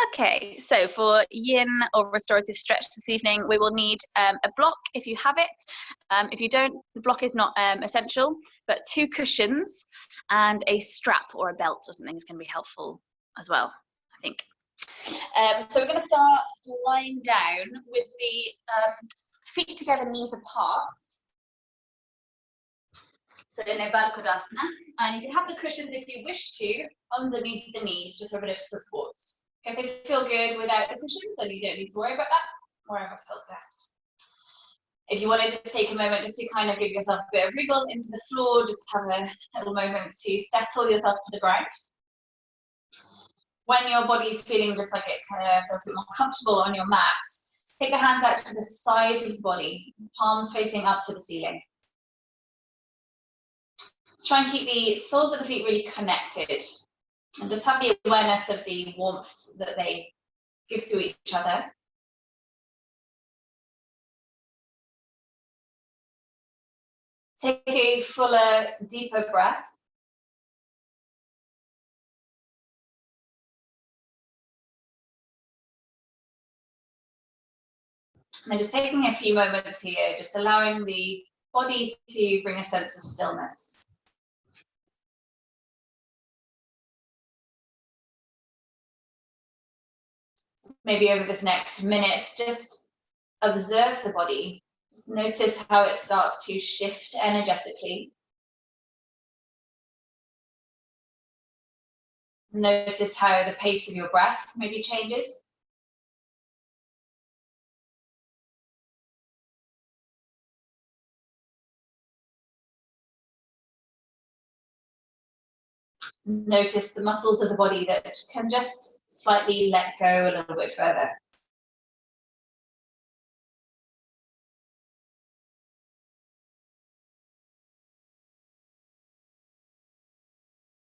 Okay, so for yin or restorative stretch this evening, we will need a block if you have it. If you don't, the block is not essential, but 2 cushions and a strap or a belt or something is going to be helpful as well, I think. So we're going to start lying down with the feet together, knees apart. So in a Baddha Kodasana, and you can have the cushions if you wish to underneath the knees, just for a bit of support. If they feel good without the cushions, then you don't need to worry about that. Wherever feels best. If you want to just take a moment just to kind of give yourself a bit of wriggle into the floor, just have a little moment to settle yourself to the ground. When your body is feeling just like it kind of feels a bit more comfortable on your mat, take your hands out to the sides of the body, palms facing up to the ceiling. Let's try and keep the soles of the feet really connected and just have the awareness of the warmth that they give to each other. Take a fuller, deeper breath. And then just taking a few moments here, just allowing the body to bring a sense of stillness. Maybe over this next minute, just observe the body. Just notice how it starts to shift energetically. Notice how the pace of your breath maybe changes. Notice the muscles of the body that can just slightly let go a little bit further.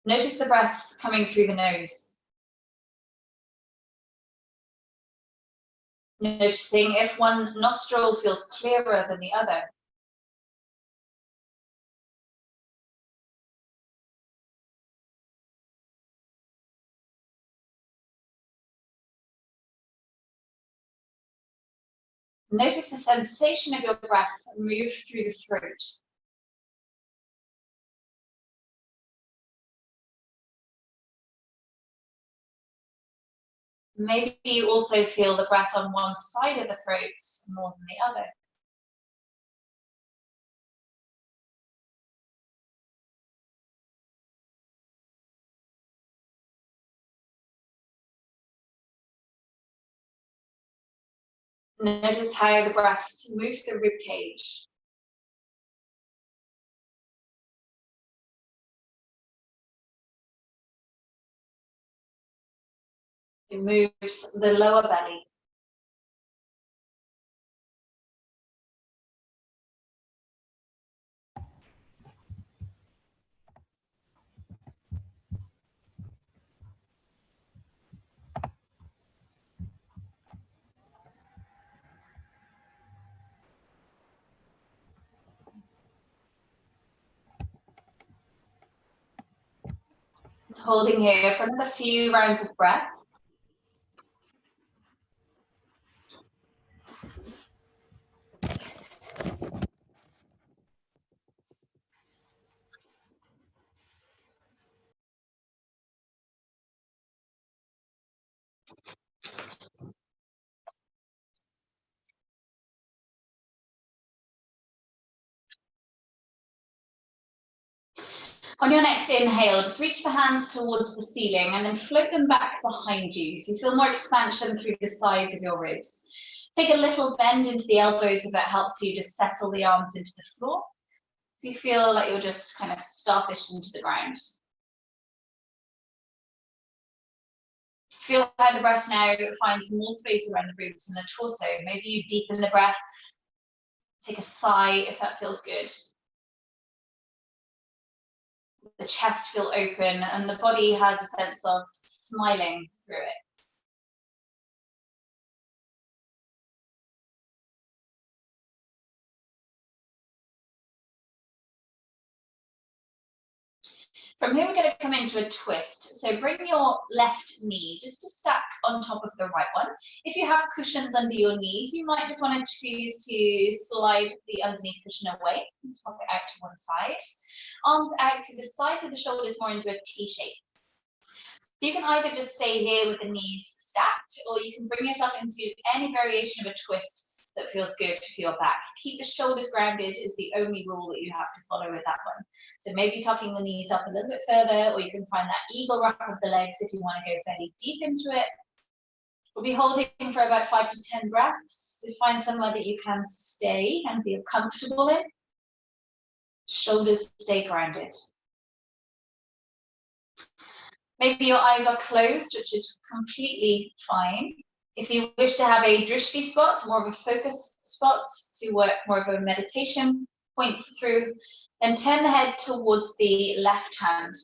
Notice the breaths coming through the nose. Noticing if one nostril feels clearer than the other. Notice the sensation of your breath move through the throat. Maybe you also feel the breath on one side of the throat more than the other. Notice how the breaths move the rib cage. It moves the lower belly. Just holding here for another few rounds of breath. On your next inhale, just reach the hands towards the ceiling and then float them back behind you. So you feel more expansion through the sides of your ribs. Take a little bend into the elbows if it helps you just settle the arms into the floor. So you feel like you're just kind of starfish into the ground. Feel how the breath now finds more space around the ribs and the torso. Maybe you deepen the breath. Take a sigh if that feels good. The chest feel open and the body has a sense of smiling through it. From here, we're going to come into a twist. So bring your left knee just to stack on top of the right one. If you have cushions under your knees, you might just want to choose to slide the underneath cushion away. Just pop it out to one side. Arms out to the sides of the shoulders, more into a T shape. So you can either just stay here with the knees stacked, or you can bring yourself into any variation of a twist that feels good for your back. Keep the shoulders grounded is the only rule that you have to follow with that one. So maybe tucking the knees up a little bit further, or you can find that eagle wrap of the legs if you want to go fairly deep into it. We'll be holding for about 5 to 10 breaths. So find somewhere that you can stay and feel comfortable in. Shoulders stay grounded. Maybe your eyes are closed, which is completely fine. If you wish to have a drishti spot, more of a focus spot to work more of a meditation point through, then turn the head towards the left hand.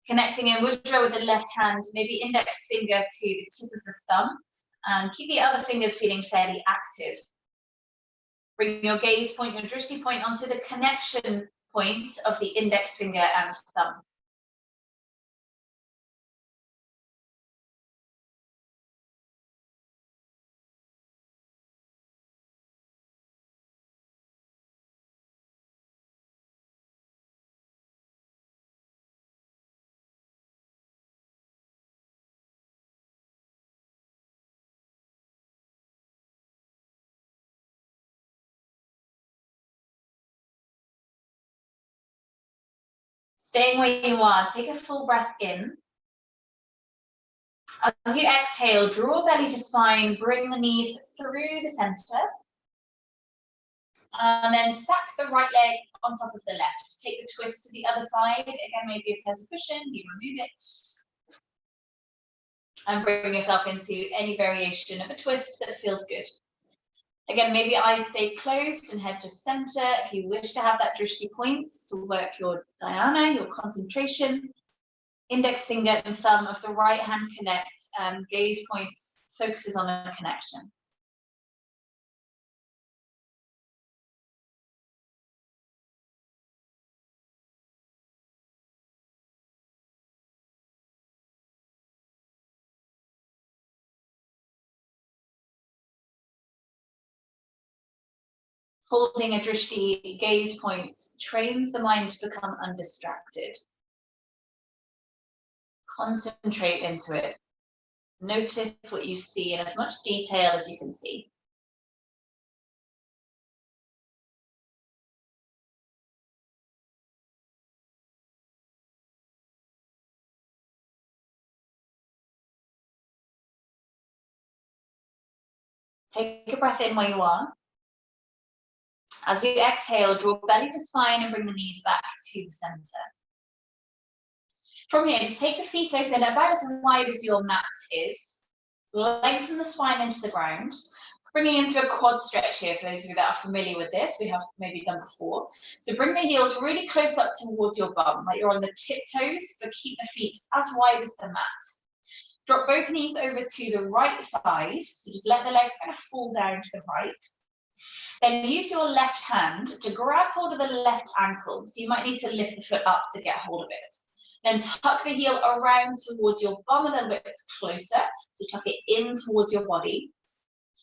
Connecting in mudra with the left hand, maybe index finger to the tip of the thumb, and keep the other fingers feeling fairly active. Bring your gaze point, your drishti point onto the connection point of the index finger and thumb. Staying where you are, take a full breath in. As you exhale, draw belly to spine, bring the knees through the center. And then stack the right leg on top of the left. Take the twist to the other side. Again, maybe if there's a cushion, you remove it. And bring yourself into any variation of a twist that feels good. Again, maybe eyes stay closed and head to center. If you wish to have that drishti points to work your dhyana, your concentration, index finger and thumb of the right hand connect, gaze points focuses on a connection. Holding a drishti, gaze points, trains the mind to become undistracted. Concentrate into it. Notice what you see in as much detail as you can see. Take a breath in where you are. As you exhale, draw belly to spine and bring the knees back to the center. From here, just take the feet open about as wide as your mat is. Lengthen the spine into the ground. Bringing into a quad stretch here, for those of you that are familiar with this, we have maybe done before. So bring the heels really close up towards your bum, like you're on the tiptoes, but keep the feet as wide as the mat. Drop both knees over to the right side, so just let the legs kind of fall down to the right. Then use your left hand to grab hold of the left ankle. So you might need to lift the foot up to get hold of it. Then tuck the heel around towards your bum a little bit closer. So tuck it in towards your body.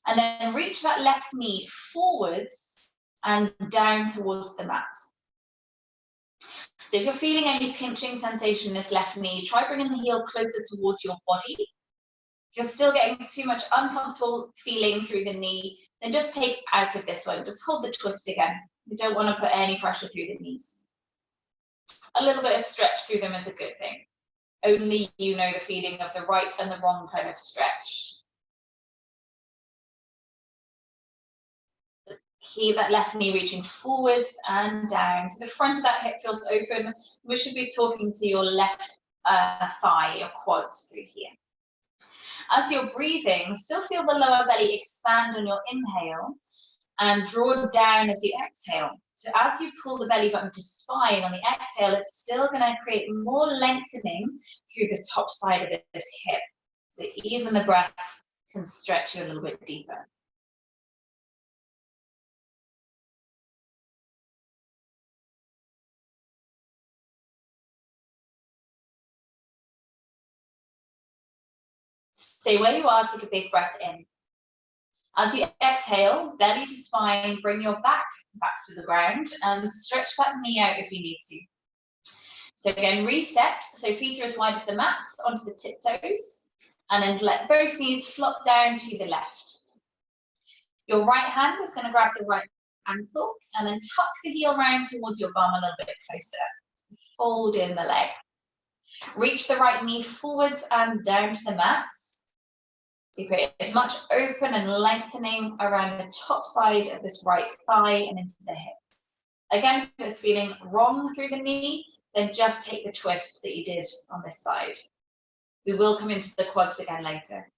And then reach that left knee forwards and down towards the mat. So if you're feeling any pinching sensation in this left knee, try bringing the heel closer towards your body. If you're still getting too much uncomfortable feeling through the knee, then just take out of this one. Just hold the twist again. You don't want to put any pressure through the knees. A little bit of stretch through them is a good thing. Only you know the feeling of the right and the wrong kind of stretch. Keep that left knee reaching forwards and down. So the front of that hip feels open. We should be talking to your left thigh, your quads through here. As you're breathing, still feel the lower belly expand on your inhale and draw down as you exhale. So as you pull the belly button to spine on the exhale, it's still going to create more lengthening through the top side of this hip. So even the breath can stretch you a little bit deeper. Stay where you are, take a big breath in. As you exhale, belly to spine, bring your back to the ground and stretch that knee out if you need to. So again, reset, so feet are as wide as the mat onto the tiptoes, and then let both knees flop down to the left. Your right hand is going to grab the right ankle and then tuck the heel round towards your bum a little bit closer. Fold in the leg. Reach the right knee forwards and down to the mat. So you create as much open and lengthening around the top side of this right thigh and into the hip. Again, if it's feeling wrong through the knee, then just take the twist that you did on this side. We will come into the quads again later.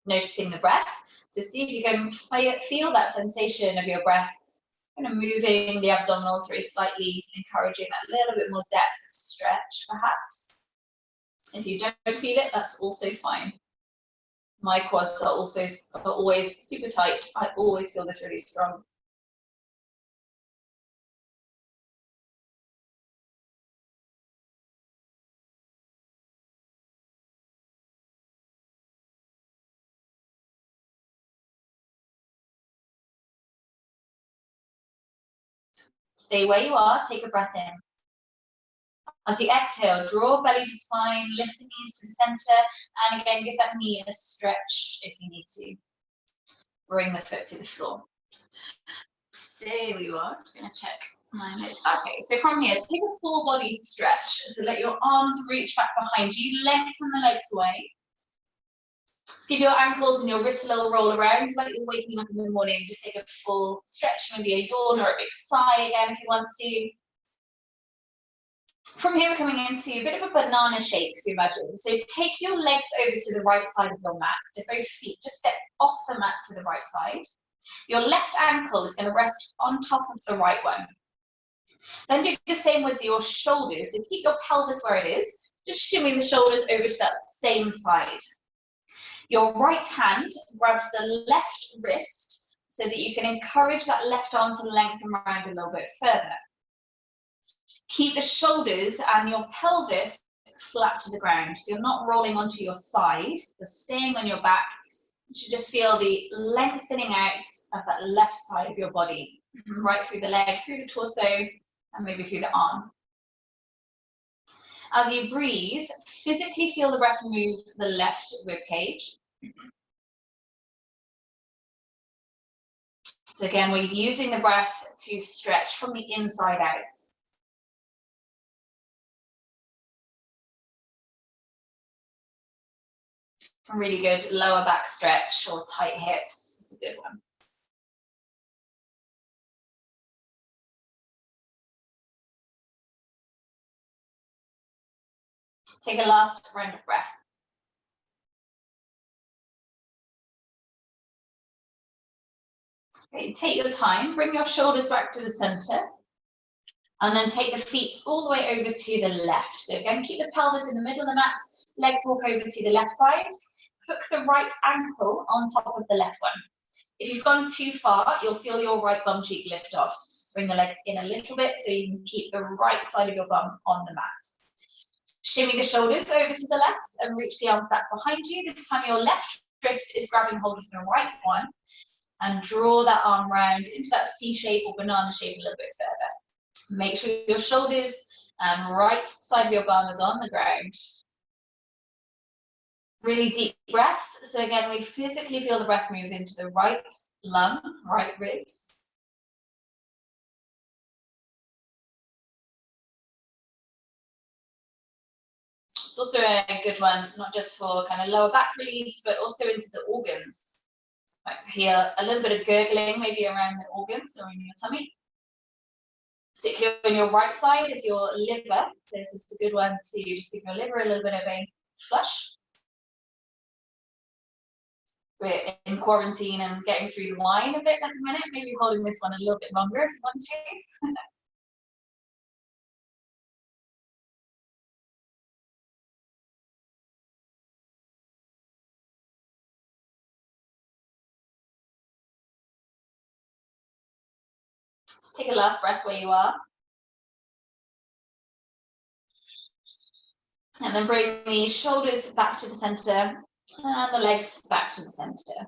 Noticing the breath. So see if you can feel that sensation of your breath, kind of moving the abdominals very slightly, encouraging that little bit more depth of stretch, perhaps. If you don't feel it, that's also fine. My quads are always super tight. I always feel this really strong. Stay where you are, take a breath in. As you exhale, draw belly to spine, lift the knees to the center, and again, give that knee a stretch if you need to. Bring the foot to the floor. Stay where you are. I'm just going to check my notes. Okay, so from here, take a full body stretch. So let your arms reach back behind you, lengthen the legs away. Give your ankles and your wrists a little roll around. It's like you're waking up in the morning. Just take a full stretch, maybe a yawn or a big sigh again if you want to. From here, we're coming into a bit of a banana shape, if you imagine. So take your legs over to the right side of your mat. So both feet just step off the mat to the right side. Your left ankle is going to rest on top of the right one. Then do the same with your shoulders. So keep your pelvis where it is. Just shimmy the shoulders over to that same side. Your right hand grabs the left wrist so that you can encourage that left arm to lengthen around a little bit further. Keep the shoulders and your pelvis flat to the ground. So you're not rolling onto your side, you're staying on your back. You should just feel the lengthening out of that left side of your body, right through the leg, through the torso, and maybe through the arm. As you breathe, physically feel the breath move to the left rib cage. So again, we're using the breath to stretch from the inside out. A really good lower back stretch or tight hips. This is a good one. Take a last round of breath. Okay, take your time, bring your shoulders back to the center, and then take the feet all the way over to the left. So again, keep the pelvis in the middle of the mat, legs walk over to the left side, hook the right ankle on top of the left one. If you've gone too far, you'll feel your right bum cheek lift off. Bring the legs in a little bit so you can keep the right side of your bum on the mat. Shimmy the shoulders over to the left and reach the arms back behind you. This time your left wrist is grabbing hold of the right one and draw that arm round into that C shape or banana shape a little bit further. Make sure your shoulders and right side of your bum is on the ground. Really deep breaths. So again, we physically feel the breath move into the right lung, right ribs. It's also a good one, not just for kind of lower back release, but also into the organs. Like here, a little bit of gurgling, maybe around the organs or in your tummy. Particularly on your right side is your liver. So this is a good one to just give your liver a little bit of a flush. We're in quarantine and getting through the wine a bit at the minute, maybe holding this one a little bit longer if you want to. Just take a last breath where you are. And then bring the shoulders back to the center and the legs back to the center.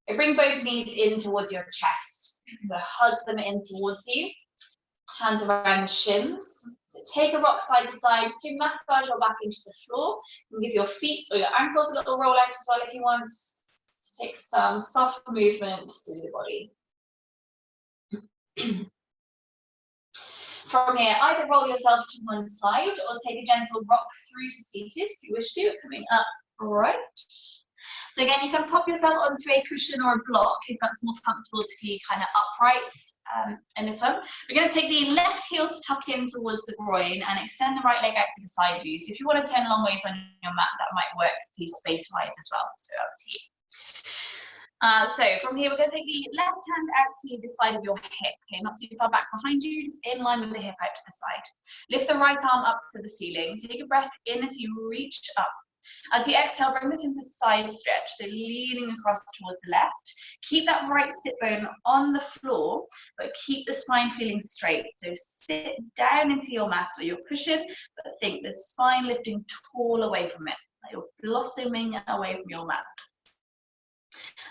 And bring both knees in towards your chest. So hug them in towards you. Hands around the shins. So take a rock side to side to massage your back into the floor. And give your feet or your ankles a little roll out as well if you want. Just take some soft movement through the body. From here, either roll yourself to one side or take a gentle rock through to seated if you wish to, coming up right. So again, you can pop yourself onto a cushion or a block if that's more comfortable to be kind of upright in this one. We're going to take the left heel to tuck in towards the groin and extend the right leg out to the side of you. So if you want to turn long ways on your mat, that might work for you space-wise as well. So up to you. So from here, we're going to take the left hand out to the side of your hip, okay, not too far back behind you, just in line with the hip out to the side. Lift the right arm up to the ceiling. Take a breath in as you reach up. As you exhale, bring this into side stretch, so leaning across towards the left. Keep that right sit bone on the floor, but keep the spine feeling straight. So sit down into your mat or your cushion, but think the spine lifting tall away from it, like you're blossoming away from your mat.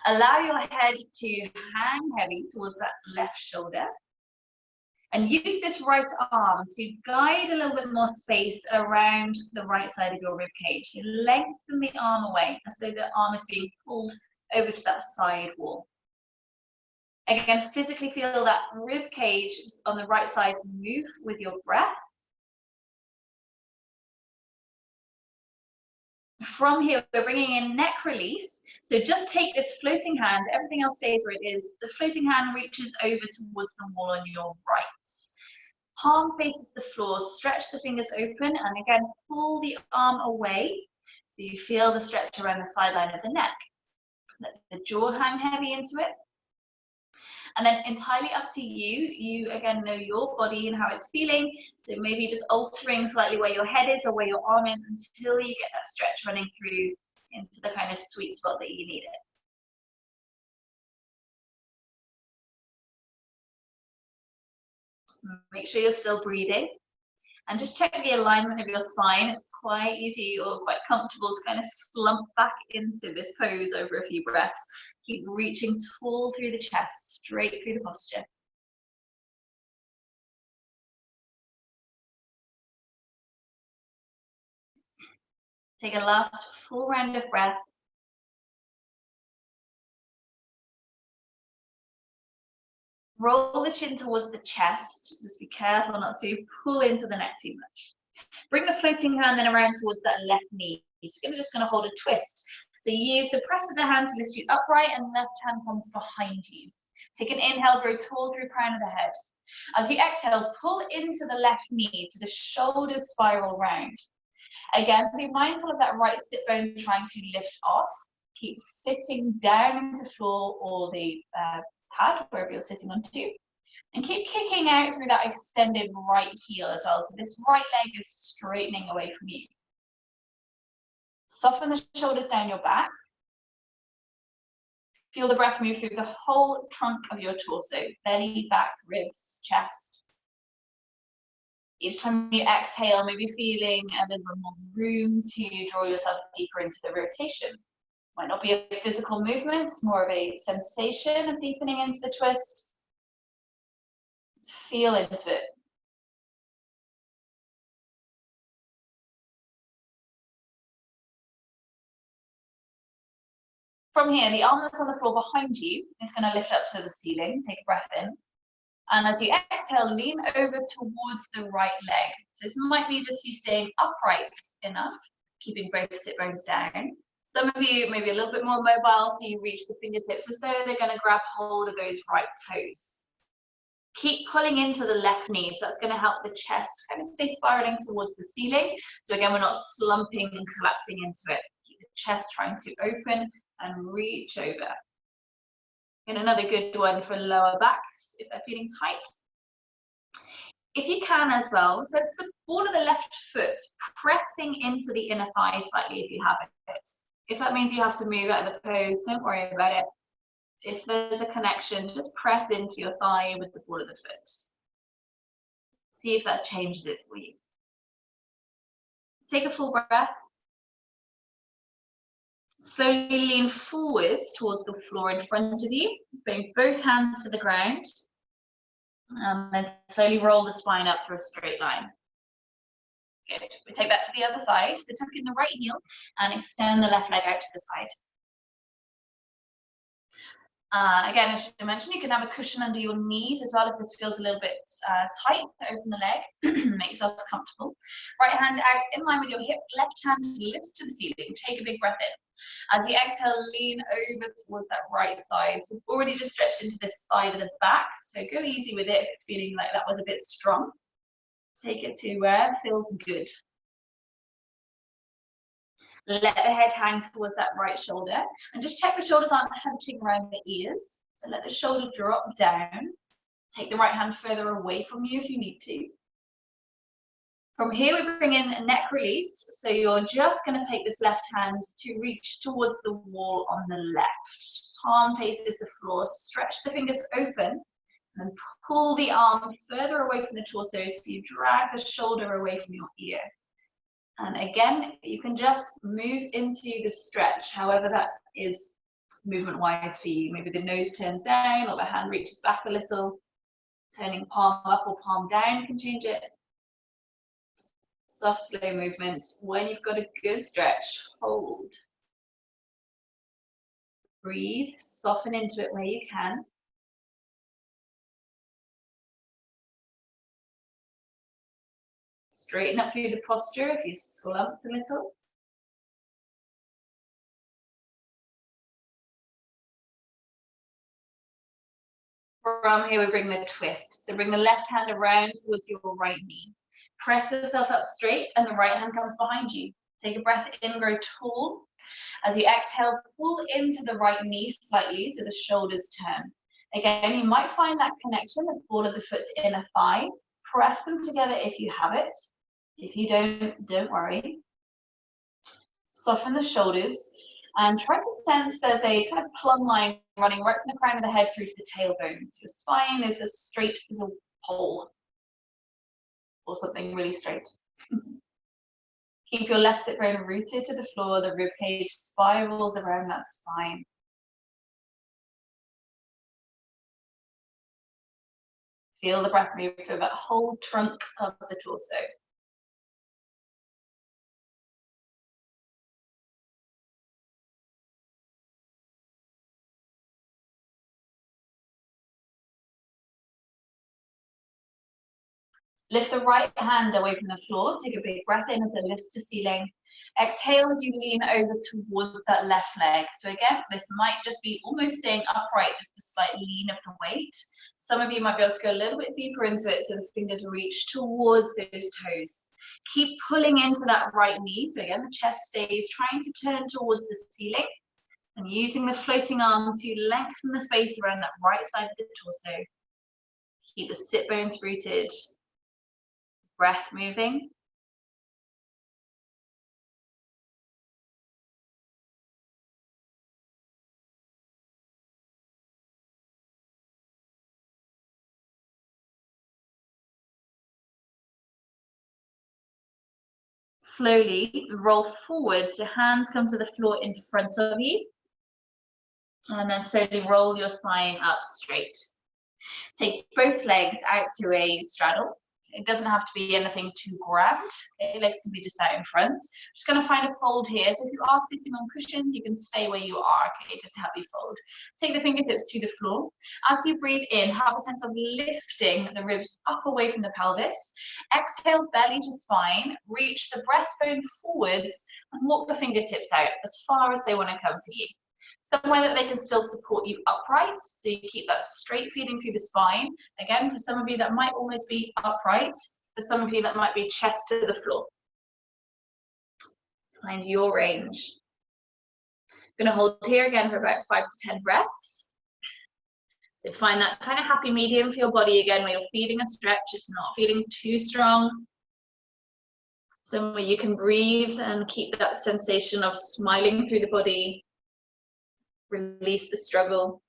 Allow your head to hang heavy towards that left shoulder. And use this right arm to guide a little bit more space around the right side of your rib cage. So lengthen the arm away so the arm is being pulled over to that side wall. Again, physically feel that rib cage on the right side move with your breath. From here, we're bringing in neck release. So just take this floating hand, everything else stays where it is. The floating hand reaches over towards the wall on your right. Palm faces the floor, stretch the fingers open, and again, pull the arm away so you feel the stretch around the sideline of the neck. Let the jaw hang heavy into it. And then entirely up to you. You again know your body and how it's feeling. So maybe just altering slightly where your head is or where your arm is until you get that stretch running through into the kind of sweet spot that you need it. Make sure you're still breathing. And just check the alignment of your spine. It's quite easy or quite comfortable to kind of slump back into this pose over a few breaths. Keep reaching tall through the chest, straight through the posture. Take a last full round of breath. Roll the chin towards the chest. Just be careful not to pull into the neck too much. Bring the floating hand then around towards that left knee. So you're just going to hold a twist. So you use the press of the hand to lift you upright and left hand comes behind you. Take an inhale, grow tall through crown of the head. As you exhale, pull into the left knee so the shoulders spiral round. Again, be mindful of that right sit bone trying to lift off. Keep sitting down into the floor or the pad, wherever you're sitting onto. And keep kicking out through that extended right heel as well. So this right leg is straightening away from you. Soften the shoulders down your back. Feel the breath move through the whole trunk of your torso, belly, back, ribs, chest. Each time you exhale, maybe feeling a little bit more room to draw yourself deeper into the rotation. Might not be a physical movement, it's more of a sensation of deepening into the twist. Just feel into it. From here, the arm that's on the floor behind you is going to lift up to the ceiling. Take a breath in. And as you exhale, lean over towards the right leg. So this might be just you staying upright enough, keeping both sit bones down. Some of you may be a little bit more mobile, so you reach the fingertips as though they're going to grab hold of those right toes. Keep pulling into the left knee, so that's going to help the chest kind of stay spiraling towards the ceiling. So again, we're not slumping and collapsing into it. Keep the chest trying to open and reach over. And another good one for lower backs, if they're feeling tight. If you can as well, so it's the ball of the left foot pressing into the inner thigh slightly if you have it. If that means you have to move out of the pose, don't worry about it. If there's a connection, just press into your thigh with the ball of the foot. See if that changes it for you. Take a full breath. Slowly lean forwards towards the floor in front of you. Bring both hands to the ground. And then slowly roll the spine up for a straight line. Good. We take that to the other side. So tuck in the right heel and extend the left leg out to the side. Again, as I mentioned, you can have a cushion under your knees as well if this feels a little bit tight to open the leg. Make yourself comfortable. Right hand out in line with your hip, left hand lifts to the ceiling. Take a big breath in. As you exhale, lean over towards that right side. So we've already just stretched into this side of the back, so go easy with it if it's feeling like that was a bit strong. Take it to where it feels good. Let the head hang towards that right shoulder and just check the shoulders aren't hunching around the ears. So let the shoulder drop down. Take the right hand further away from you if you need to. From here we bring in a neck release. So you're just going to take this left hand to reach towards the wall on the left. Palm faces the floor. Stretch the fingers open and pull the arm further away from the torso so you drag the shoulder away from your ear. And again, you can just move into the stretch, however that is movement-wise for you. Maybe the nose turns down or the hand reaches back a little. Turning palm up or palm down can change it. Soft, slow movement. When you've got a good stretch, hold. Breathe, soften into it where you can. Straighten up through the posture if you've slumped a little. From here, we bring the twist. So bring the left hand around towards your right knee. Press yourself up straight and the right hand comes behind you. Take a breath in, grow tall. As you exhale, pull into the right knee slightly so the shoulders turn. Again, you might find that connection, the ball of the foot to inner thigh. Press them together if you have it. If you don't worry. Soften the shoulders and try to sense there's a kind of plumb line running right from the crown of the head through to the tailbone. So your spine is as straight as a pole or something really straight. Keep your left sit bone rooted to the floor. The rib cage spirals around that spine. Feel the breath move through that whole trunk of the torso. Lift the right hand away from the floor. Take a big breath in as it lifts to ceiling. Exhale as you lean over towards that left leg. So again, this might just be almost staying upright, just a slight lean of the weight. Some of you might be able to go a little bit deeper into it so the fingers reach towards those toes. Keep pulling into that right knee. So again, the chest stays trying to turn towards the ceiling. And using the floating arm to lengthen the space around that right side of the torso. Keep the sit bones rooted. Breath moving. Slowly roll forward so hands come to the floor in front of you. And then slowly roll your spine up straight. Take both legs out to a straddle. It doesn't have to be anything too grand. Okay, legs can be just out in front. Just going to find a fold here. So if you are sitting on cushions, you can stay where you are, okay, just to help you fold. Take the fingertips to the floor. As you breathe in, have a sense of lifting the ribs up away from the pelvis. Exhale, belly to spine. Reach the breastbone forwards and walk the fingertips out as far as they want to come for you. Somewhere that they can still support you upright, so you keep that straight feeding through the spine. Again, for some of you that might almost be upright, for some of you that might be chest to the floor. Find your range. I'm going to hold here again for about 5 to 10 breaths. So find that kind of happy medium for your body again, where you're feeling a stretch, it's not feeling too strong. Somewhere you can breathe and keep that sensation of smiling through the body. Release the struggle.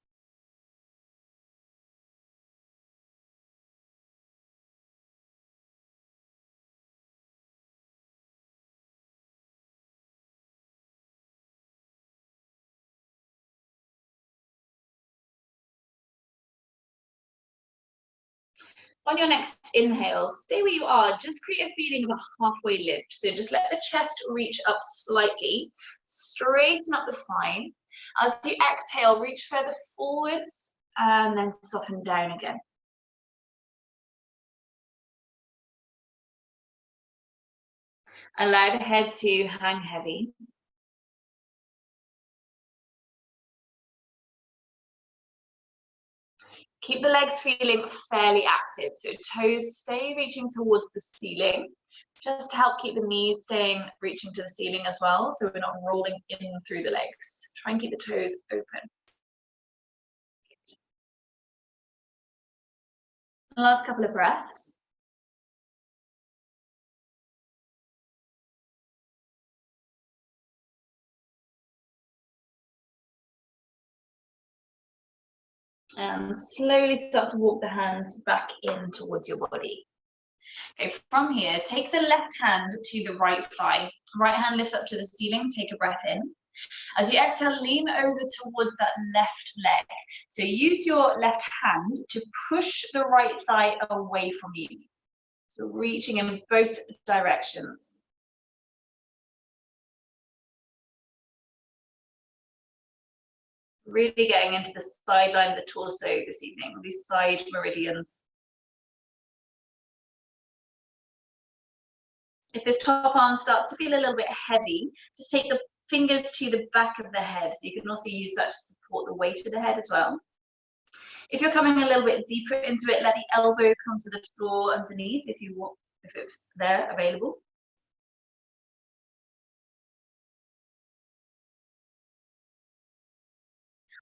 On your next inhale, stay where you are. Just create a feeling of a halfway lift. So just let the chest reach up slightly. Straighten up the spine. As you exhale, reach further forwards and then soften down again. Allow the head to hang heavy. Keep the legs feeling fairly active, so toes stay reaching towards the ceiling, just to help keep the knees staying reaching to the ceiling as well, so we're not rolling in through the legs. Try and keep the toes open. Last couple of breaths. And slowly start to walk the hands back in towards your body. Okay, from here, take the left hand to the right thigh. Right hand lifts up to the ceiling, take a breath in. As you exhale, lean over towards that left leg. So use your left hand to push the right thigh away from you. So reaching in both directions. Really getting into the side line of the torso this evening, these side meridians. If this top arm starts to feel a little bit heavy, just take the fingers to the back of the head. So you can also use that to support the weight of the head as well. If you're coming a little bit deeper into it, let the elbow come to the floor underneath if you want, if it's there available.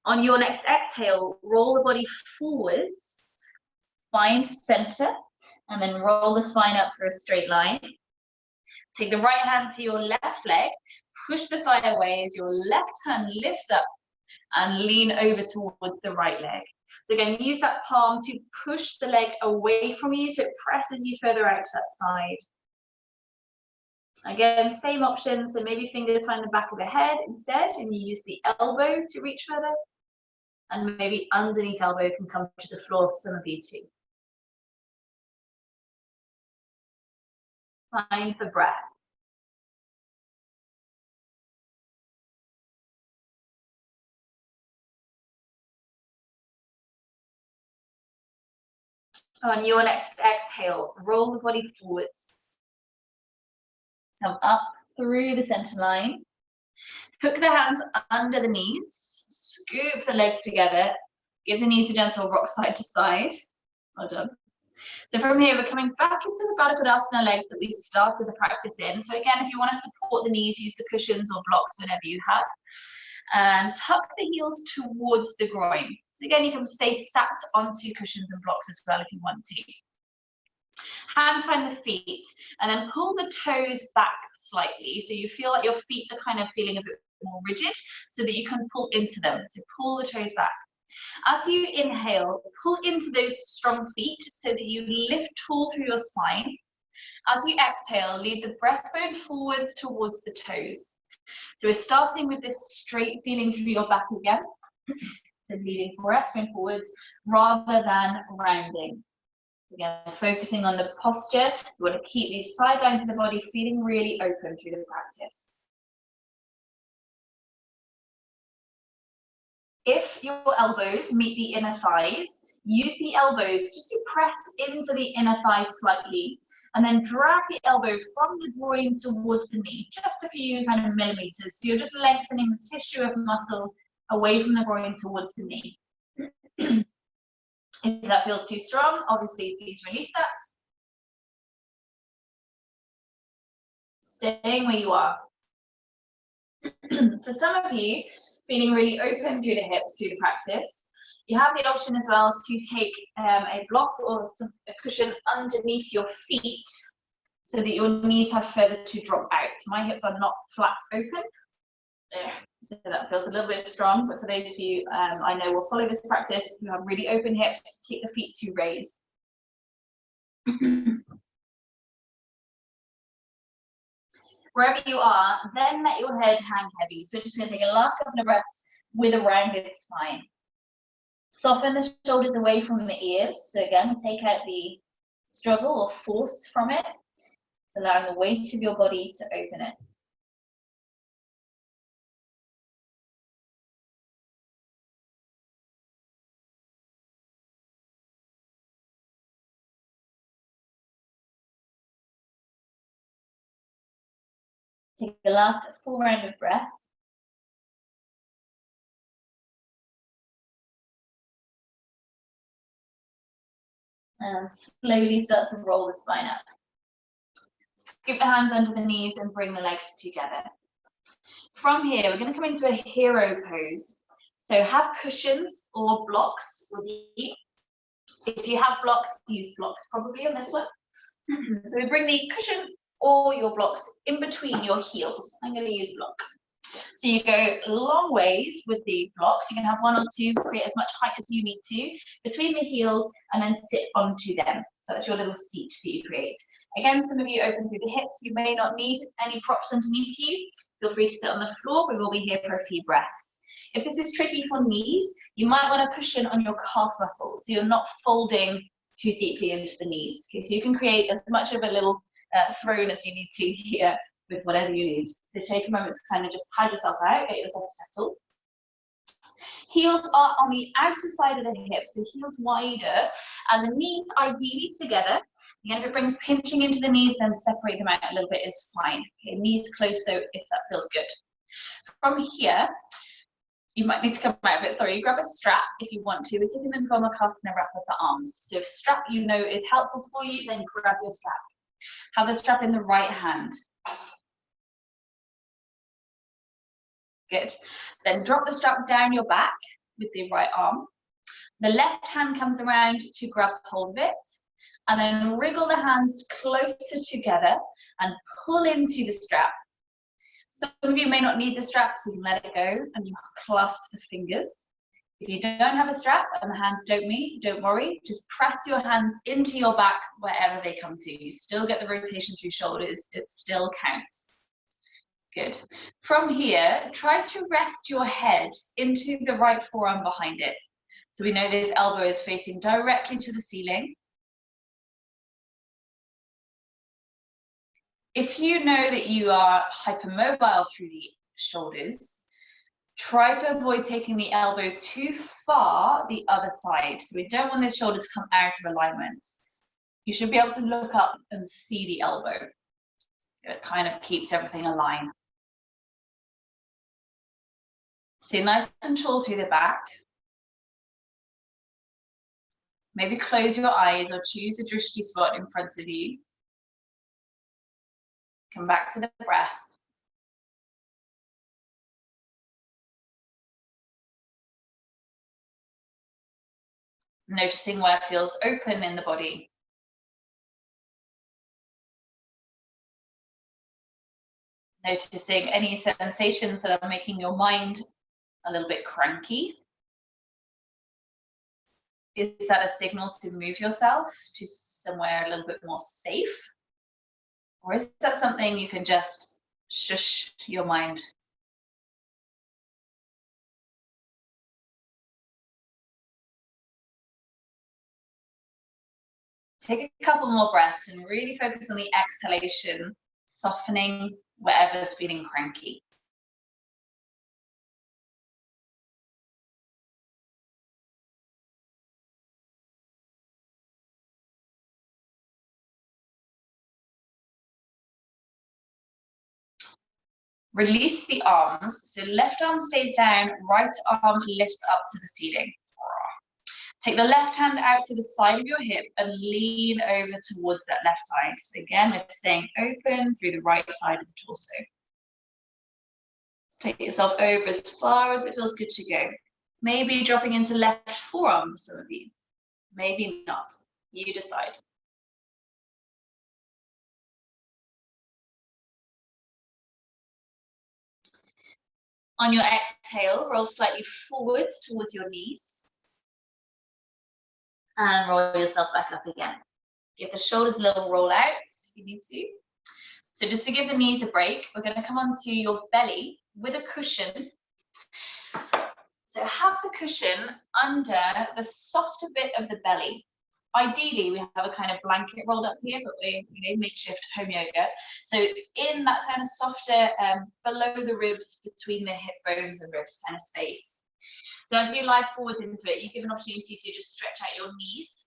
On your next exhale, roll the body forwards, find center, and then roll the spine up for a straight line. Take the right hand to your left leg, push the thigh away as your left hand lifts up and lean over towards the right leg. So again, use that palm to push the leg away from you so it presses you further out to that side. Again, same option, so maybe fingers find the back of the head instead, and you use the elbow to reach further, and maybe underneath elbow can come to the floor for some of you too. Find the breath. On your next exhale, roll the body forwards. Come up through the center line. Hook the hands under the knees. Scoop the legs together. Give the knees a gentle rock side to side. Well done. So from here, we're coming back into the Baddha Konasana legs that we started the practice in. So again, if you want to support the knees, use the cushions or blocks whenever you have. And tuck the heels towards the groin. So again, you can stay sat onto cushions and blocks as well if you want to. Hands find the feet, and then pull the toes back slightly. So you feel like your feet are kind of feeling a bit more rigid so that you can pull into them. So pull the toes back. As you inhale, pull into those strong feet so that you lift tall through your spine. As you exhale, lead the breastbone forwards towards the toes. So we're starting with this straight feeling through your back again. So leading breastbone forwards rather than rounding. Again, focusing on the posture. You want to keep these side lines of the body feeling really open through the practice. If your elbows meet the inner thighs, use the elbows just to press into the inner thighs slightly, and then drag the elbow from the groin towards the knee, just a few kind of millimeters. So you're just lengthening the tissue of muscle away from the groin towards the knee. If that feels too strong, obviously please release that. Staying where you are. For some of you, feeling really open through the hips through the practice, you have the option as well to take a block or a cushion underneath your feet so that your knees have further to drop out. My hips are not flat open. There. So that feels a little bit strong, but for those of you I know will follow this practice, you have really open hips, keep the feet to raise. Wherever you are, then let your head hang heavy. So just going to take a last couple of breaths with a rounded spine. Soften the shoulders away from the ears. So again, take out the struggle or force from it. It's allowing the weight of your body to open it. Take the last full round of breath. And slowly start to roll the spine up. Scoop the hands under the knees and bring the legs together. From here, we're going to come into a hero pose. So have cushions or blocks with you. If you have blocks, use blocks probably on this one. So we bring the cushion or your blocks in between your heels. I'm going to use block. So you go long ways with the blocks. You can have one or two, create as much height as you need to between the heels and then sit onto them. So that's your little seat that you create. Again, some of you open through the hips. You may not need any props underneath you. Feel free to sit on the floor. We will be here for a few breaths. If this is tricky for knees, you might want to cushion on your calf muscles so you're not folding too deeply into the knees. Okay, so you can create as much of a little throne as you need to here with whatever you need. So take a moment to kind of just pad yourself out, get yourself settled. Heels are on the outer side of the hips, so heels wider, and the knees ideally together. Again, if it brings pinching into the knees, then separate them out a little bit is fine. Okay, knees close though, if that feels good. From here, you might need to come out of it, sorry, you grab a strap if you want to. We're taking the Gomakasana wrap of the arms. So if strap you know is helpful for you, then grab your strap. Have the strap in the right hand. Good. Then drop the strap down your back with the right arm. The left hand comes around to grab hold of it, and then wriggle the hands closer together and pull into the strap. Some of you may not need the strap, so you can let it go and you clasp the fingers. If you don't have a strap and the hands don't meet, don't worry. Just press your hands into your back wherever they come to. You still get the rotation through shoulders. It still counts. Good. From here, try to rest your head into the right forearm behind it. So we know this elbow is facing directly to the ceiling. If you know that you are hypermobile through the shoulders, try to avoid taking the elbow too far the other side. So we don't want the shoulders to come out of alignment. You should be able to look up and see the elbow. It kind of keeps everything aligned. Stay nice and tall through the back. Maybe close your eyes or choose a drishti spot in front of you. Come back to the breath. Noticing where it feels open in the body. Noticing any sensations that are making your mind a little bit cranky. Is that a signal to move yourself to somewhere a little bit more safe? Or is that something you can just shush your mind? Take a couple more breaths and really focus on the exhalation, softening whatever's feeling cranky. Release the arms, so left arm stays down, right arm lifts up to the ceiling. Take the left hand out to the side of your hip and lean over towards that left side. So again, we're staying open through the right side of the torso. Take yourself over as far as it feels good to go. Maybe dropping into left forearm for some of you. Maybe not. You decide. On your exhale, roll slightly forwards towards your knees. And roll yourself back up again. Give the shoulders a little roll out if you need to. So just to give the knees a break, we're going to come onto your belly with a cushion. So have the cushion under the softer bit of the belly. Ideally, we have a kind of blanket rolled up here, but we makeshift home yoga. So in that kind of softer, below the ribs, between the hip bones and ribs kind of space. So as you lie forward into it, you give an opportunity to just stretch out your knees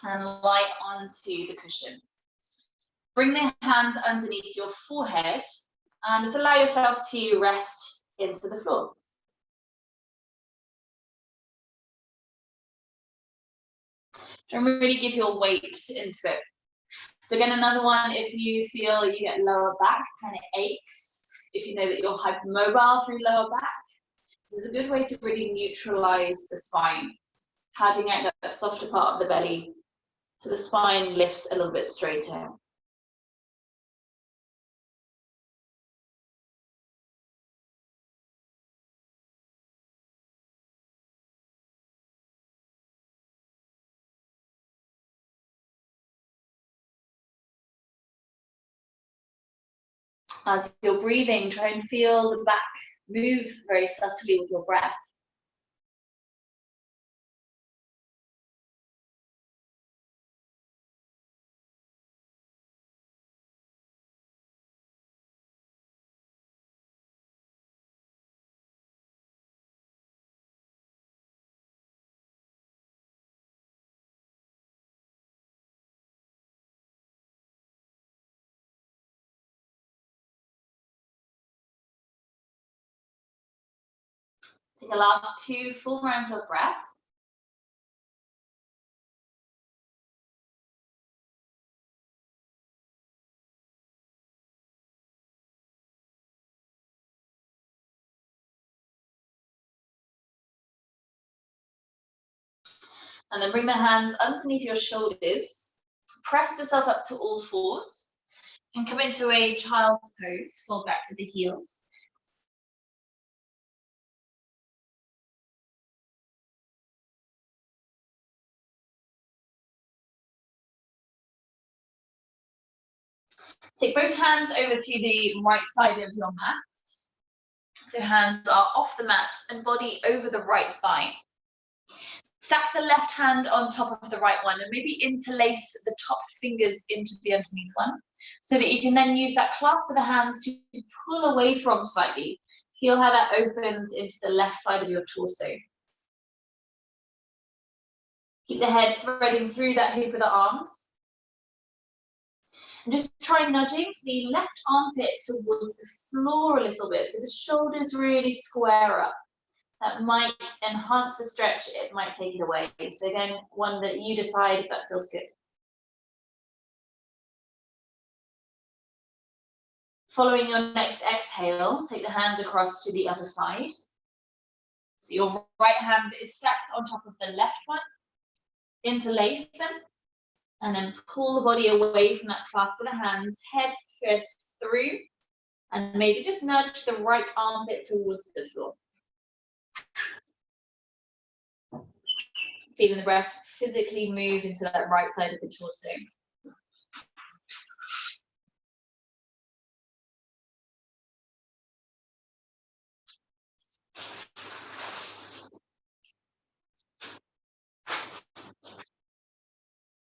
and lie onto the cushion. Bring the hands underneath your forehead and just allow yourself to rest into the floor. And really give your weight into it. So again, another one, if you feel you get lower back kind of aches, if you know that you're hypermobile through lower back, this is a good way to really neutralize the spine, padding out that softer part of the belly so the spine lifts a little bit straighter. As you're breathing, try and feel the back move very subtly with your breath. Take the last 2 full rounds of breath. And then bring the hands underneath your shoulders. Press yourself up to all fours and come into a child's pose. Fall back to the heels. Take both hands over to the right side of your mat. So hands are off the mat and body over the right thigh. Stack the left hand on top of the right one and maybe interlace the top fingers into the underneath one so that you can then use that clasp of the hands to pull away from slightly. Feel how that opens into the left side of your torso. Keep the head threading through that hoop of the arms. And just try nudging the left armpit towards the floor a little bit so the shoulders really square up. That might enhance the stretch, it might take it away. So again, one that you decide if that feels good. Following your next exhale, take the hands across to the other side. So your right hand is stacked on top of the left one. Interlace them. And then pull the body away from that clasp of the hands. Head threads through. And maybe just nudge the right armpit towards the floor. Feeling the breath physically move into that right side of the torso.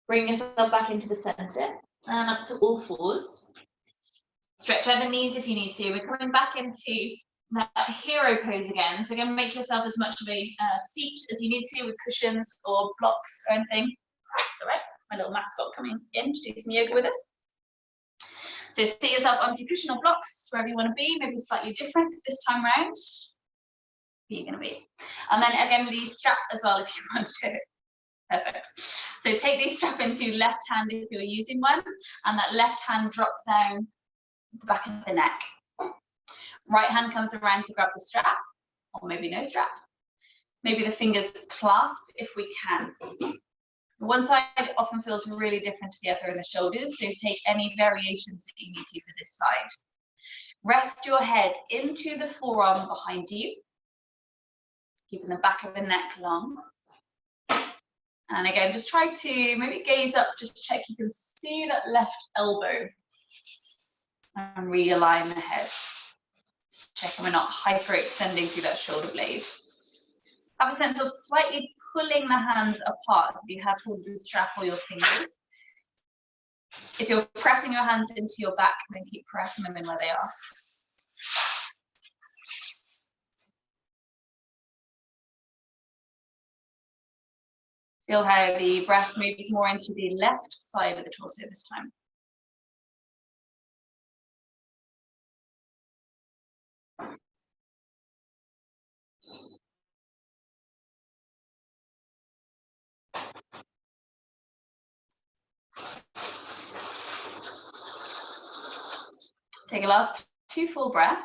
Bring yourself back into the center and up to all fours. Stretch out the knees if you need to. We're coming back into that hero pose again. So again, make yourself as much of a seat as you need to with cushions or blocks or anything. That's all right. My little mascot coming in to do some yoga with us. So sit yourself onto cushion or blocks, wherever you want to be, maybe slightly different this time round. Where you're going to be. And then again, the strap as well if you want to. Perfect. So take the strap into left hand if you're using one, and that left hand drops down the back of the neck. Right hand comes around to grab the strap, or maybe no strap. Maybe the fingers clasp if we can. One side often feels really different to the other in the shoulders, so take any variations that you need to for this side. Rest your head into the forearm behind you, keeping the back of the neck long. And again, just try to maybe gaze up, just check you can see that left elbow. And realign the head. Just checking we're not hyperextending through that shoulder blade. Have a sense of slightly pulling the hands apart. You have hold the strap or your fingers. If you're pressing your hands into your back, then keep pressing them in where they are. Feel how the breath moves more into the left side of the torso this time. Take a last 2 full breaths.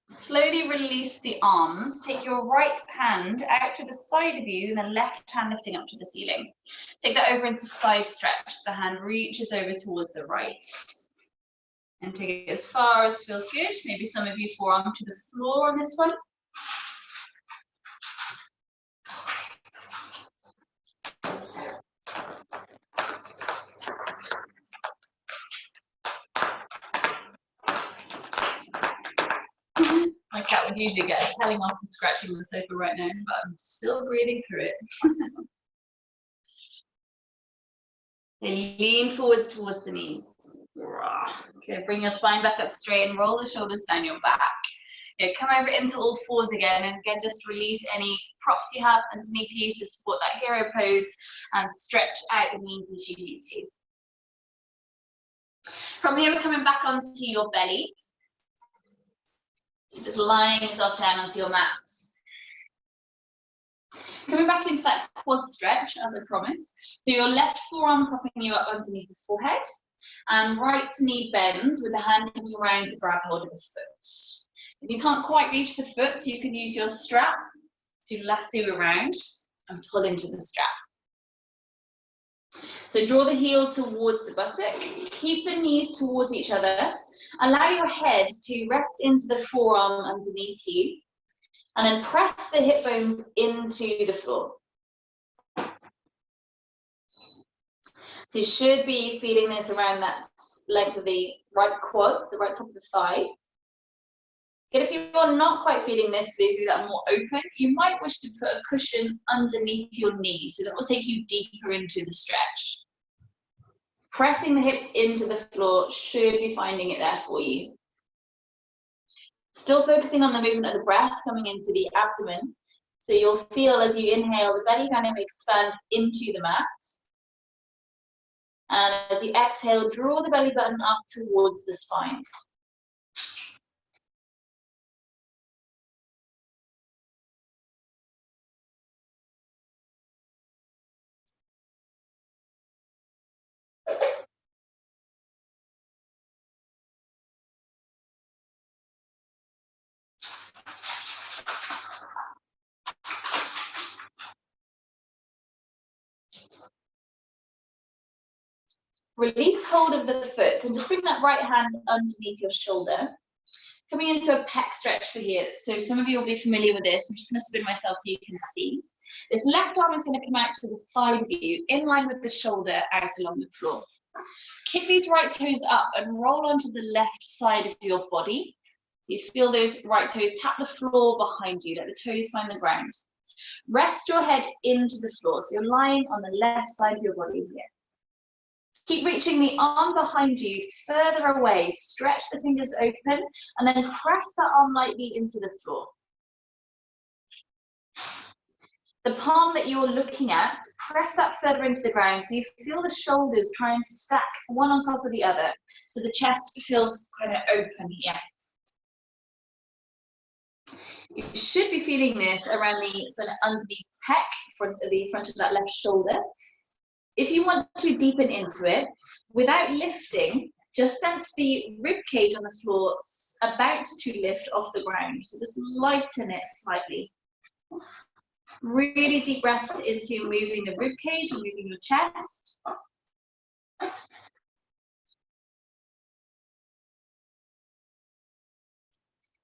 Slowly release the arms. Take your right hand out to the side of you and the left hand lifting up to the ceiling. Take that over into side stretch. The hand reaches over towards the right. And take it as far as feels good. Maybe some of you forearm to the floor on this one. My cat would usually get a telling off and scratching on the sofa right now, but I'm still breathing through it. Then lean forwards towards the knees. Okay, bring your spine back up straight and roll the shoulders down your back. Okay, come over into all fours again, and again just release any props you have underneath you to support that hero pose and stretch out the knees as you need to. From here, we're coming back onto your belly. So just lying yourself down onto your mats. Coming back into that quad stretch, as I promised. So your left forearm propping you up underneath the forehead, and right knee bends with the hand coming around to grab hold of the foot. If you can't quite reach the foot, you can use your strap to lasso around and pull into the strap. So draw the heel towards the buttock, keep the knees towards each other, allow your head to rest into the forearm underneath you, and then press the hip bones into the floor. So you should be feeling this around that length of the right quad, the right top of the thigh. And if you're not quite feeling this, for those of you that are more open, you might wish to put a cushion underneath your knee, so that will take you deeper into the stretch. Pressing the hips into the floor should be finding it there for you. Still focusing on the movement of the breath coming into the abdomen. So you'll feel as you inhale, the belly kind of expand into the mat. And as you exhale, draw the belly button up towards the spine. Release hold of the foot and just bring that right hand underneath your shoulder. Coming into a pec stretch for here. So some of you will be familiar with this. I'm just going to spin myself so you can see. This left arm is going to come out to the side of you, in line with the shoulder, out along the floor. Kick these right toes up and roll onto the left side of your body. So you feel those right toes tap the floor behind you, let the toes find the ground. Rest your head into the floor, so you're lying on the left side of your body here. Keep reaching the arm behind you further away, stretch the fingers open, and then press that arm lightly into the floor. The palm that you're looking at, press that further into the ground so you feel the shoulders try and stack one on top of the other, so the chest feels kind of open here. You should be feeling this around the sort of underneath pec, the front of that left shoulder. If you want to deepen into it, without lifting, just sense the rib cage on the floor about to lift off the ground. So just lighten it slightly. Really deep breaths into moving the rib cage and moving your chest.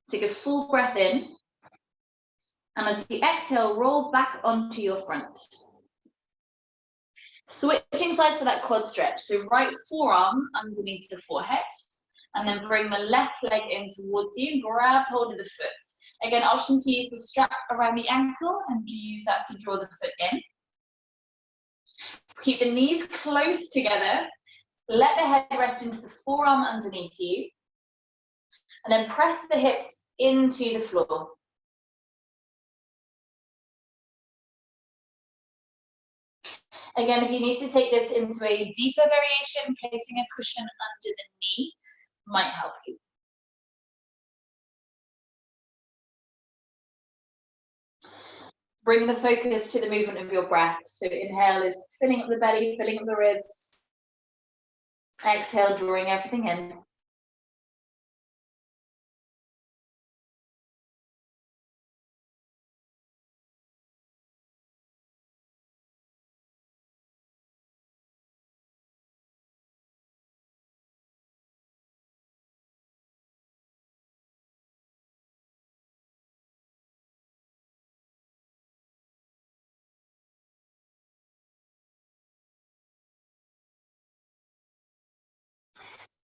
Take a full breath in. And as you exhale, roll back onto your front. Switching sides for that quad stretch. So right forearm underneath the forehead And then bring the left leg in towards you, grab hold of the foot. Again, option to use the strap around the ankle and use that to draw the foot in. Keep the knees close together. Let the head rest into the forearm underneath you. And then press the hips into the floor. Again, if you need to take this into a deeper variation, placing a cushion under the knee might help you. Bring the focus to the movement of your breath. So inhale is filling up the belly, filling up the ribs. Exhale, drawing everything in.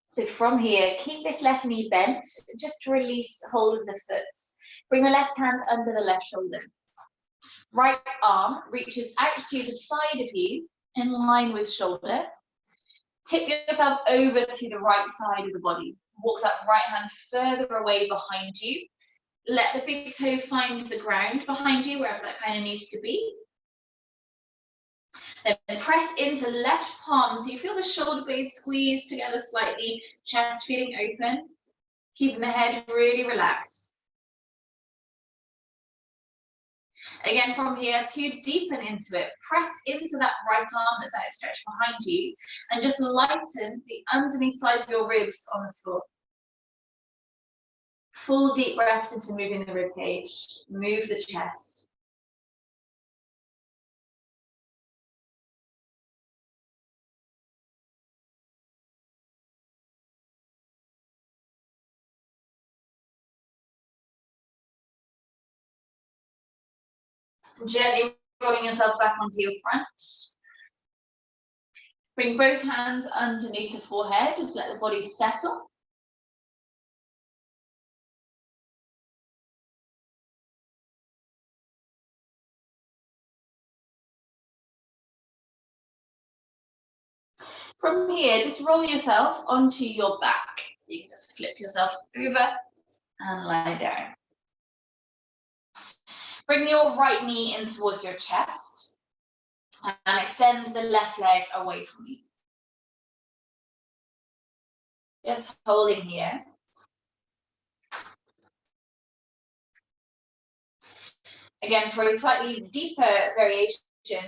So from here, keep this left knee bent, just to release hold of the foot. Bring the left hand under the left shoulder. Right arm reaches out to the side of you, in line with shoulder. Tip yourself over to the right side of the body. Walk that right hand further away behind you. Let the big toe find the ground behind you, wherever that kind of needs to be. Then press into left palm, so you feel the shoulder blades squeeze together slightly, chest feeling open, keeping the head really relaxed. Again, from here, to deepen into it, press into that right arm that's outstretched behind you, and just lighten the underneath side of your ribs on the floor. Full deep breaths into moving the rib cage, move the chest. Gently rolling yourself back onto your front. Bring both hands underneath the forehead, just let the body settle. From here, just roll yourself onto your back. So you can just flip yourself over and lie down. Bring your right knee in towards your chest and extend the left leg away from you. Just holding here. Again, for a slightly deeper variation,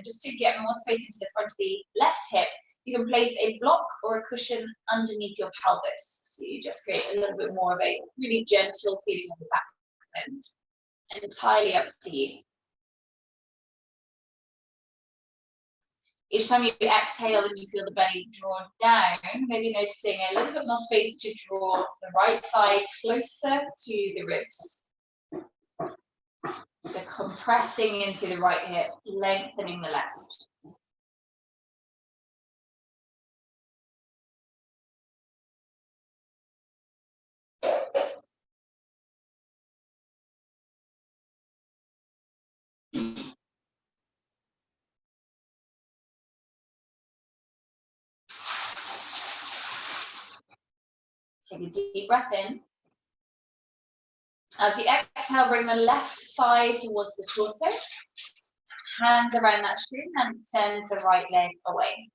just to get more space into the front of the left hip, you can place a block or a cushion underneath your pelvis. So you just create a little bit more of a really gentle feeling on the back end. Entirely up to you. Each time you exhale and you feel the belly draw down, maybe noticing a little bit more space to draw the right thigh closer to the ribs. So compressing into the right hip, lengthening the left. Take a deep breath in. As you exhale, bring the left thigh towards the torso. Hands around that shin and extend the right leg away.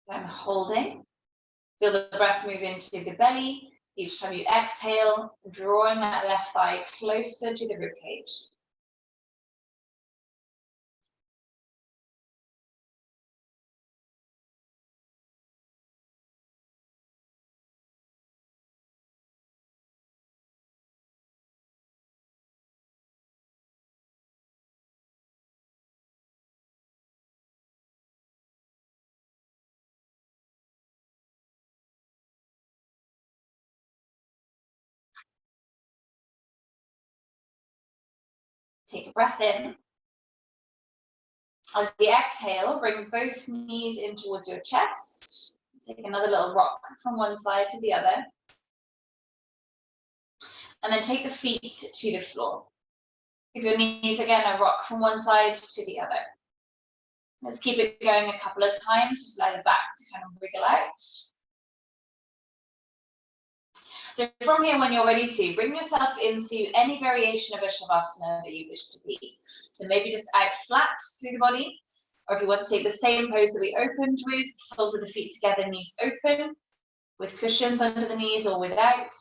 Then holding. Feel the breath move into the belly. Each time you exhale, drawing that left thigh closer to the ribcage. Take a breath in. As you exhale, bring both knees in towards your chest. Take another little rock from one side to the other. And then take the feet to the floor. Give your knees again a rock from one side to the other. Let's keep it going a couple of times. Just allow the back to kind of wriggle out. So from here, when you're ready to, bring yourself into any variation of a Shavasana that you wish to be. So maybe just out flat through the body, or if you want to take the same pose that we opened with, soles of the feet together, knees open, with cushions under the knees or without,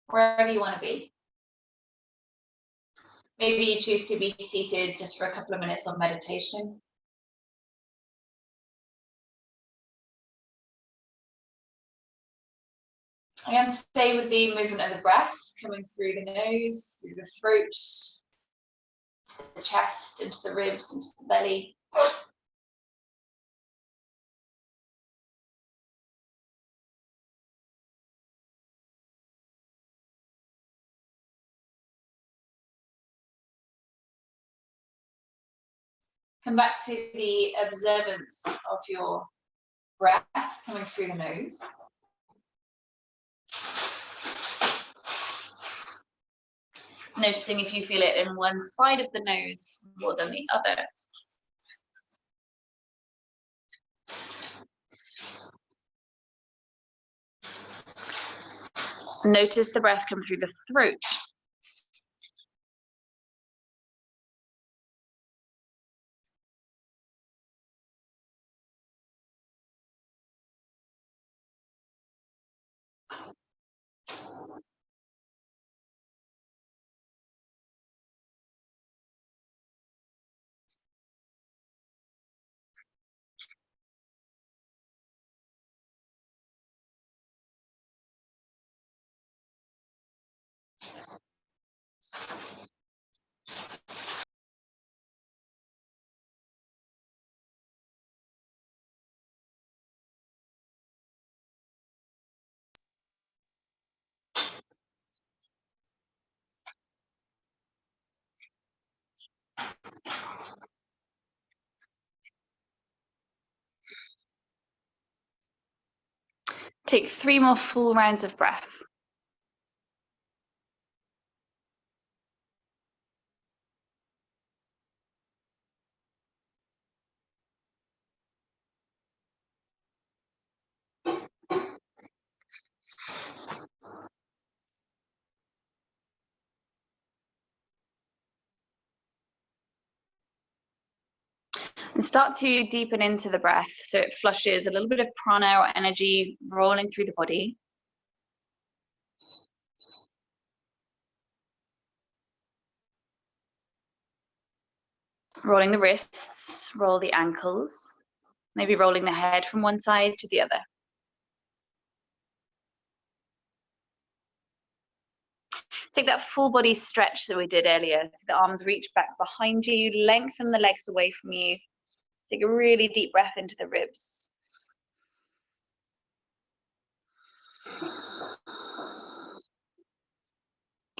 wherever you want to be. Maybe you choose to be seated just for a couple of minutes of meditation. Again, stay with the movement of the breath, coming through the nose, through the throat, the chest, into the ribs, into the belly. Come back to the observance of your breath coming through the nose. Noticing if you feel it in one side of the nose more than the other. Notice the breath come through the throat. Take 3 more full rounds of breath. And start to deepen into the breath so it flushes a little bit of prana or energy rolling through the body. Rolling the wrists, roll the ankles, maybe rolling the head from one side to the other. Take that full body stretch that we did earlier. So the arms reach back behind you, lengthen the legs away from you. Take a really deep breath into the ribs.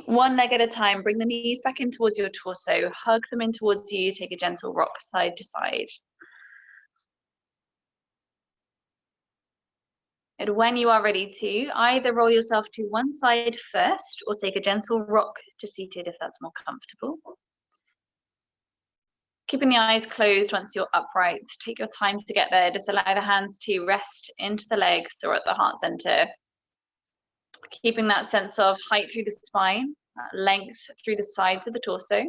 One leg at a time, bring the knees back in towards your torso, hug them in towards you, take a gentle rock side to side. And when you are ready to, either roll yourself to one side first or take a gentle rock to seated if that's more comfortable. Keeping the eyes closed once you're upright, take your time to get there. Just allow the hands to rest into the legs or at the heart center. Keeping that sense of height through the spine, length through the sides of the torso.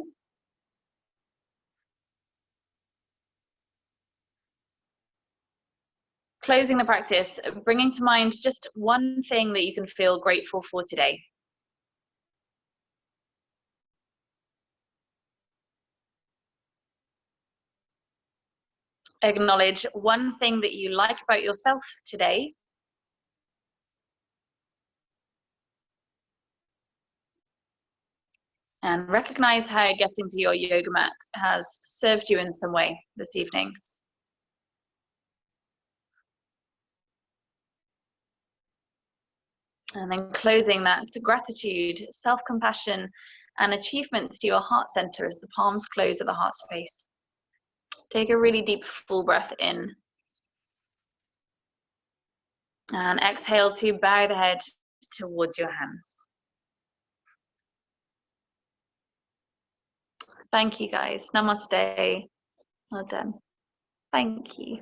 Closing the practice, bringing to mind just one thing that you can feel grateful for today. Acknowledge one thing that you like about yourself today. And recognize how getting to your yoga mat has served you in some way this evening. And then closing that to gratitude, self-compassion, and achievements to your heart center as the palms close at the heart space. Take a really deep full breath in. And exhale to bow the head towards your hands. Thank you, guys. Namaste. Well done. Thank you.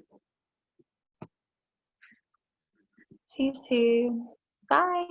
See you soon. Bye.